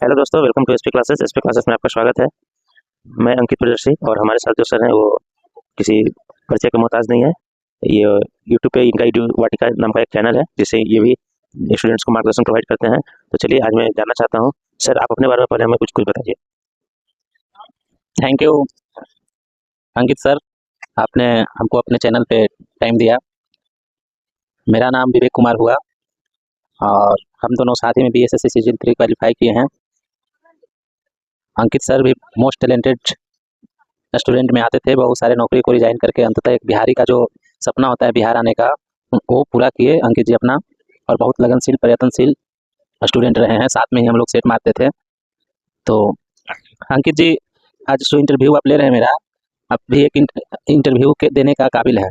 Hello दोस्तों, welcome to SP classes. SP classes में आपका स्वागत है। मैं अंकित प्रियदर्शी और हमारे साथ जो सर हैं वो किसी परिचय के मोहताज नहीं है। ये यूट्यूब पे इनका ईडू वाटिका नाम का एक चैनल है जिससे ये भी स्टूडेंट्स को मार्गदर्शन प्रोवाइड करते हैं। तो चलिए आज मैं जानना चाहता हूँ, सर आप अपने बारे में पहले हमें कुछ कुछ बताइए। थैंक यू अंकित सर, आपने हमको अपने चैनल पे टाइम दिया। मेरा नाम विवेक कुमार हुआ और हम दोनों साथ ही में बीएसएससी सीजन 3 क्वालिफाई किए हैं। अंकित सर भी मोस्ट टैलेंटेड स्टूडेंट में आते थे। बहुत सारे नौकरी को रिजाइन करके अंततः एक बिहारी का जो सपना होता है बिहार आने का, वो पूरा किए अंकित जी अपना। और बहुत लगनशील प्रयत्नशील स्टूडेंट रहे हैं। साथ में ही हम लोग सेट मारते थे। तो अंकित जी, आज जो इंटरव्यू आप ले रहे हैं मेरा, आप भी एक इंटरव्यू के देने का काबिल है।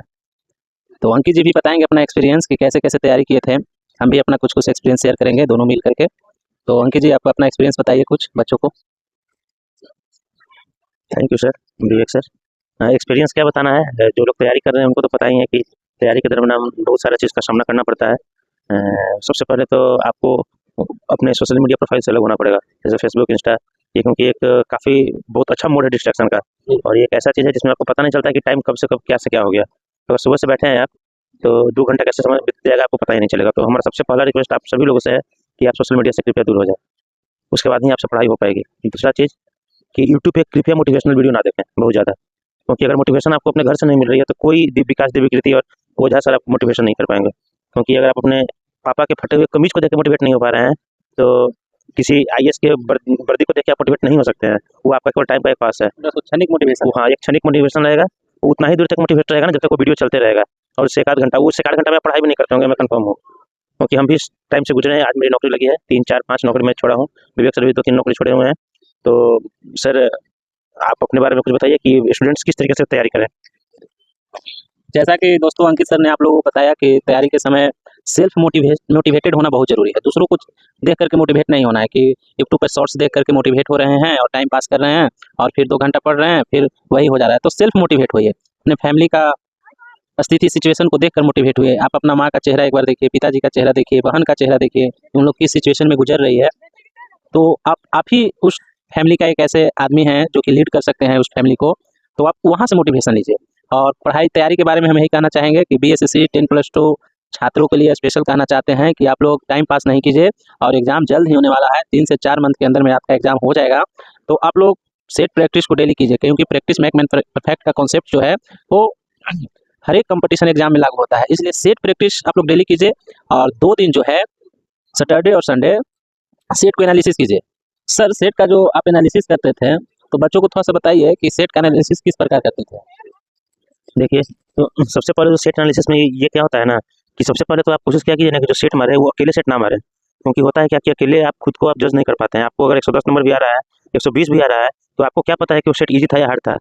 तो अंकित जी भी बताएंगे अपना एक्सपीरियंस कि कैसे कैसे तैयारी किए थे। हम भी अपना कुछ कुछ एक्सपीरियंस शेयर करेंगे दोनों मिल करके। तो अंकित जी, आप अपना एक्सपीरियंस बताइए कुछ बच्चों को। Thank you sir, Vivek sir. Experience क्या बताना है, जो लोग तैयारी कर रहे हैं उनको तो पता ही है कि तैयारी के दरमियान बहुत सारा चीज़ का सामना करना पड़ता है। सबसे पहले तो आपको अपने सोशल मीडिया प्रोफाइल से अलग होना पड़ेगा, जैसे फेसबुक, इंस्टा। ये क्योंकि एक काफ़ी बहुत अच्छा मोड है डिस्ट्रैक्शन का, और ये एक ऐसा चीज़ है जिसमें आपको पता नहीं चलता कि टाइम कब से कब क्या से क्या हो गया। तो अगर सुबह से बैठे हैं आप तो 2 घंटा कैसे समय बीत जाएगा आपको पता ही नहीं चलेगा। तो हमारा सबसे पहला रिक्वेस्ट आप सभी लोगों से है कि आप सोशल मीडिया से कृपया दूर हो जाए। उसके बाद ही आपसे पढ़ाई हो पाएगी। दूसरा चीज़ कि यूट्यूब पे कृपया मोटिवेशनल वीडियो ना देखें बहुत ज़्यादा, क्योंकि अगर मोटिवेशन आपको अपने घर से नहीं मिल रही है तो कोई विकास देवी कृति और ओझा सर आप मोटिवेशन नहीं कर पाएंगे। क्योंकि अगर आप अपने पापा के फटे हुए कमीज को देख के मोटिवेट नहीं हो पा रहे हैं तो किसी आईएएस के वर्दी को देख के आप मोटिवेट नहीं हो सकते हैं। वो आपका केवल टाइम का एक पास है। तो क्षणिक मोटिवेशन। हाँ, एक क्षणिक मोटिवेशन रहेगा। वो उतना ही दूर तक मोटिवेट रहेगा ना जब तक वो वीडियो चलते रहेगा। और उससे एक आध घंटा, वो उससे 1 आध घंटा में आप पढ़ाई भी नहीं करते होंगे, मैं कंफर्म हूँ। क्योंकि हम भी इस टाइम से गुजरे हैं। आज मेरी नौकरी लगी है, 3 4 5 नौकरी मैं छोड़ा हूँ। विवेक सर भी 2 3 नौकरी छोड़े हुए हैं। तो सर आप अपने बारे में कुछ बताइए कि स्टूडेंट्स किस तरीके से तैयारी करें। जैसा कि दोस्तों अंकित सर ने आप लोगों को बताया कि तैयारी के समय सेल्फ मोटिवेटेड होना बहुत जरूरी है। दूसरों को देख करके मोटिवेट नहीं होना है कि यूट्यूब पर शॉर्ट्स देख करके मोटिवेट हो रहे हैं और टाइम पास कर रहे हैं और फिर 2 घंटा पढ़ रहे हैं, फिर वही हो जा रहा है। तो सेल्फ मोटिवेट होइए। अपने फैमिली का स्थिति सिचुएशन को देखकर मोटिवेट हुए। आप अपना माँ का चेहरा एक बार देखिए, पिताजी का चेहरा देखिए, बहन का चेहरा देखिए, उन लोग किस सिचुएशन में गुजर रही है। तो आप ही उस फैमिली का एक ऐसे आदमी हैं जो कि लीड कर सकते हैं उस फैमिली को। तो आप वहाँ से मोटिवेशन लीजिए। और पढ़ाई तैयारी के बारे में हम यही कहना चाहेंगे कि बीएसएससी 10+2 छात्रों के लिए स्पेशल कहना चाहते हैं कि आप लोग टाइम पास नहीं कीजिए। और एग्ज़ाम जल्द ही होने वाला है, 3 से 4 मंथ के अंदर में आपका एग्ज़ाम हो जाएगा। तो आप लोग सेट प्रैक्टिस को डेली कीजिए, क्योंकि प्रैक्टिस मेक मैन परफेक्ट का कॉन्सेप्ट जो है वो हर एक कंपटीशन एग्जाम में लागू होता है। इसलिए सेट प्रैक्टिस आप लोग डेली कीजिए। और 2 दिन जो है, सैटरडे और संडे, सेट को एनालिसिस कीजिए। सर, सेट का जो आप एनालिसिस करते थे, तो बच्चों को थोड़ा-सा बताइए कि सेट का एनालिसिस किस प्रकार करते थे? देखिए, तो सबसे पहले तो सेट एनालिसिस में ये क्या होता है ना कि सबसे पहले तो आप कोशिश क्या कीजिए ना कि जो सेट मारे वो अकेले सेट ना मारे। क्योंकि होता है क्या कि अकेले आप खुद को आप जज नहीं कर पाते हैं। आपको अगर 110 नंबर भी आ रहा है, 120 भी आ रहा है, तो आपको क्या पता है कि वो सेट ईज़ी था या हार्ड था।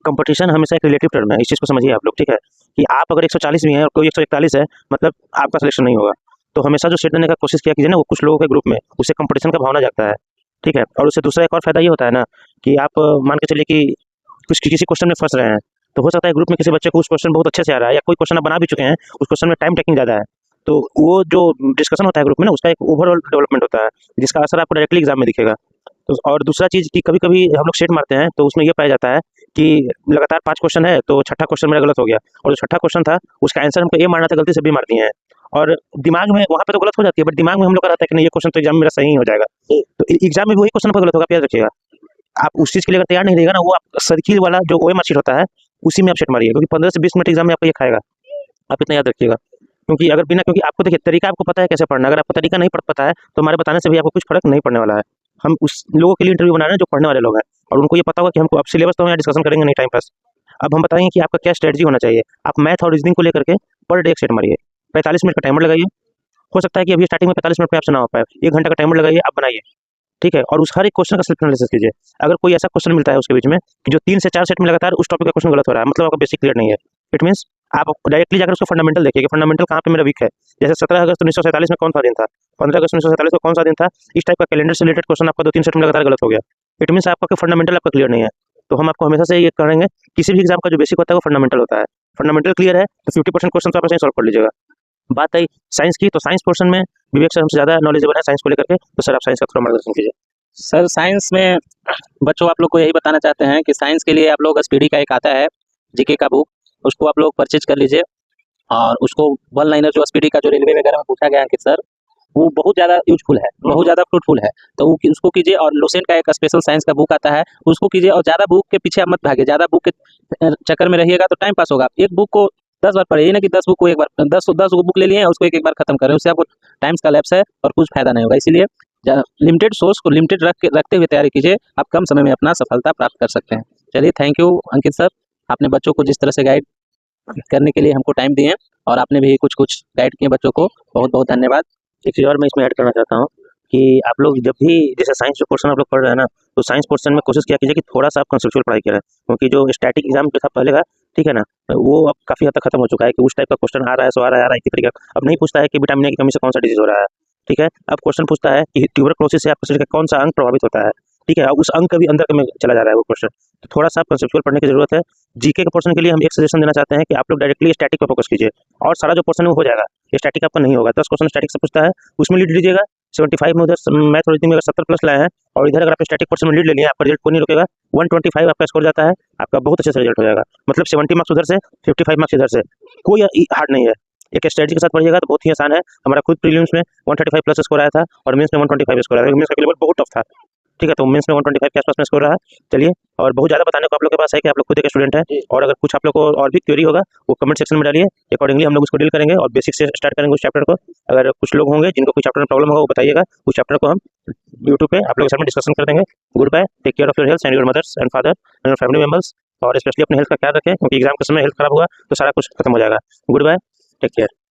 कंपटीशन हमेशा एक रिलेटिव टर्म है, इस चीज़ को समझिए आप लोग, ठीक है? कि आप अगर 140 भी हैं और कोई 141 है, मतलब आपका सिलेक्शन नहीं होगा। तो हमेशा जो सेट देने का कोशिश किया कीजिए ना, वो कुछ लोगों के ग्रुप में, उससे कंपटीशन का भावना जागता है, ठीक है? और उससे दूसरा एक और फ़ायदा ये होता है ना कि आप मान के चलिए कि कुछ किसी क्वेश्चन में फँस रहे हैं, तो हो सकता है ग्रुप में किसी बच्चे को उस क्वेश्चन बहुत अच्छे से आ रहा है, या कोई क्वेश्चन आप बना भी चुके हैं, उस क्वेश्चन में टाइम टेकिंग ज़्यादा है। तो वो जो डिस्कशन होता है ग्रुप में ना, उसका एक ओवरऑल डेवलपमेंट होता है, जिसका असर आपको डायरेक्टली एग्जाम में दिखेगा। तो और दूसरा चीज़ कि कभी-कभी हम लोग सेट मारते हैं, तो उसमें ये पाया जाता है कि लगातार 5 क्वेश्चन है, तो छठा क्वेश्चन मेरा गलत हो गया, और जो छठा क्वेश्चन था, उसका आंसर हमको ए मारना था, गलती से बी मार दिए हैं। और दिमाग में वहाँ पे तो गलत हो जाती है, बट दिमाग में हम लोग का रहता है कि नहीं, ये क्वेश्चन तो एग्जाम में मेरा सही हो जाएगा। तो एग्जाम में भी वही क्वेश्चन आपका गलत होगा, आप याद रखिएगा। आप उस चीज़ के लिए अगर तैयार नहीं रहिएगा ना, वो आप सर्किल वाला जो ओएमआर शीट होता है, उसी में आप सेट मारिए, क्योंकि 15 से 20 मिनट एग्जाम में आपको ये खाएगा। आप इतना याद रखिएगा। क्योंकि अगर बिना, क्योंकि आपको देखिए तरीका आपको पता है कैसे पढ़ना है, अगर आपको तरीका नहीं पता है तो हमारे बताने से भी आपको कुछ फ़र्क नहीं पड़ने वाला है। हम उस लोगों के लिए इंटरव्यू बना रहे हैं जो पढ़ने वाले लोग हैं, और उनको ये पता होगा कि हमको अब सिलेबस तो हम यहाँ डिस्कशन करेंगे नहीं टाइम पास। अब हम बताएंगे कि आपका क्या स्ट्रेटजी होना चाहिए। आप मैथ और रीजनिंग को लेकर के पर डे एक सेट मारिए, 45 मिनट का टाइमर लगाइए। हो सकता है कि अभी स्टार्टिंग में 45 मिनट पे आपसे ना हो पाए, 1 घंटा का टाइमर लगाइए, आप बनाइए, ठीक है? और उस हर एक क्वेश्चन का सेल्फ एनालिसिस कीजिए। अगर कोई ऐसा क्वेश्चन मिलता है उसके बीच में कि जो 3 से 4 सेट में लगातार उस टॉपिक का क्वेश्चन गलत हो रहा है, मतलब आपका बेसिक क्लियर नहीं है। इट मीन्स आप डायरेक्टली जाकर उसको फंडामेंटल देखिए कि फंडामेंटल कहाँ पे मेरा वीक है। जैसे 17 अगस्त 1947 में कौन सा दिन था, 15 अगस्त 1947 को कौन सा दिन था, इस टाइप का कैलेंडर से रिलेटेड क्वेश्चन आपका 2 3 सेट में लगातार गलत हो गया। इट मीन्स आपका फंडामेंटल आपका क्लियर नहीं है। तो हम आपको हमेशा से ये करेंगे, किसी भी एग्जाम का जो बेसिक होता है वो फंडामेंटल होता है। फंडामेंटल क्लियर है तो 50% क्वेश्चन तो आप ऐसे ही सॉल्व कर लीजिएगा। बात आई साइंस की, तो साइंस पोर्शन में विवेक सर हमसे ज़्यादा नॉलेजेबल है साइंस को लेकर के, तो सर आप साइंस का थोड़ा मार्गदर्शन कीजिए। सर साइंस में बच्चों आप लोग को यही बताना चाहते हैं कि साइंस के लिए आप लोग एसपीडी का एक आता है जीके का बुक, उसको आप लोग परचेज कर लीजिए। और उसको वन लाइनर जो एसपीडी का जो रेलवे वगैरह में पूछा गया है कि सर वो बहुत ज़्यादा यूजफुल है, बहुत ज़्यादा फ्रूटफुल है, तो उसको कीजिए। और लुसेंट का एक स्पेशल साइंस का बुक आता है, उसको कीजिए। और ज़्यादा बुक के पीछे आप मत भागिए, ज़्यादा बुक के चक्कर में रहिएगा तो टाइम पास होगा। एक बुक को 10 बार पढ़िए, ना कि 10 बुक को एक बार 10 बुक ले लिए हैं उसको एक बार खत्म करें, उससे आपको टाइम्स का लैप्स है और कुछ फायदा नहीं होगा। इसलिए लिमिटेड सोर्स को लिमिटेड रखते हुए तैयारी कीजिए, आप कम समय में अपना सफलता प्राप्त कर सकते हैं। चलिए, थैंक यू अंकित सर, आपने बच्चों को जिस तरह से गाइड करने के लिए हमको टाइम दिए, और आपने भी कुछ कुछ गाइड किए बच्चों को, बहुत बहुत धन्यवाद। एक चीज़ और मैं इसमें ऐड करना चाहता हूँ कि आप लोग जब भी जैसे साइंस जो पोर्शन आप लोग पढ़ रहे हैं ना, तो साइंस पोर्शन में कोशिश किया कीजिए कि थोड़ा सा आप कंसेप्चुअल पढ़ाई करें, क्योंकि जो स्टैटिक एग्जाम जो था पहले का, ठीक है ना, वो अब काफ़ी हद तक खत्म हो चुका है कि उस टाइप का क्वेश्चन आ रहा है, सो आ रहा है इसी तरीके का। अब नहीं पूछता है कि विटामिन ए की कमी से कौन सा डिजीज हो रहा है, ठीक है। अब क्वेश्चन पूछता है कि ट्यूबरक्लोसिस से आपके शरीर का कौन सा अंग प्रभावित होता है, ठीक है। अब उस अंग का भी अंदर में चला जा रहा है वो क्वेश्चन, तो थोड़ा सा कंसेप्चुअल पढ़ने की जरूरत है। जीके के पोर्शन के लिए हम एक सजेशन देना चाहते हैं कि आप लोग डायरेक्टली स्टैटिक पर फोकस कीजिए, और सारा जो पोर्शन है वो हो जाएगा, स्टैटिक आपका नहीं होगा। 10 क्वेश्चन स्टैटिक से पूछता है, उसमें लीड लीजिएगा। 75 में उधर मैथ और रीजनिंग में अगर 70 प्लस लाए हैं, और इधर अगर आप स्टैटिक पोर्शन में लीड ले लिए, आपका रिजल्ट कोई नहीं रुकेगा। 125 आपका स्कोर जाता है, आपका बहुत अच्छे से रिजल्ट हो जाएगा। मतलब 70 मार्क्स उधर से, 55 मार्क्स इधर से, कोई हार्ड नहीं है। एक स्ट्रेटजी के साथ पढ़िएगा तो बहुत ही आसान है। हमारा खुद प्रीलिम्स में 135 प्लस स्कोर आया था, और मेंस में 125 स्कोर आया था। मेंस का लेवल बहुत टफ था, ठीक है। तो मेंस में 125 के आसपास में स्कोर रहा। चलिए, और बहुत ज़्यादा बताने को आप लोग के पास है कि आप लोग खुद एक स्टूडेंट हैं, और अगर कुछ आप लोग को और भी क्वेरी होगा वो कमेंट सेक्शन में डालिए, अकॉर्डिंगली हम लोग उसको डील करेंगे और बेसिक से स्टार्ट करेंगे उस चैप्टर को। अगर कुछ लोग होंगे जिनको कोई चैप्टर में प्रॉब्लम होगा वो बताइएगा, उस चैप्टर को हम यूट्यूब पे आप लोग के साथ में डिस्कशन कर देंगे। Goodbye, take care of your health and your mothers and father and your family members, और स्पेशली अपने हेल्थ का ख्याल रखें, क्योंकि एग्जाम के समय हेल्थ खराब हुआ तो सारा कुछ खत्म हो जाएगा। Goodbye, take care.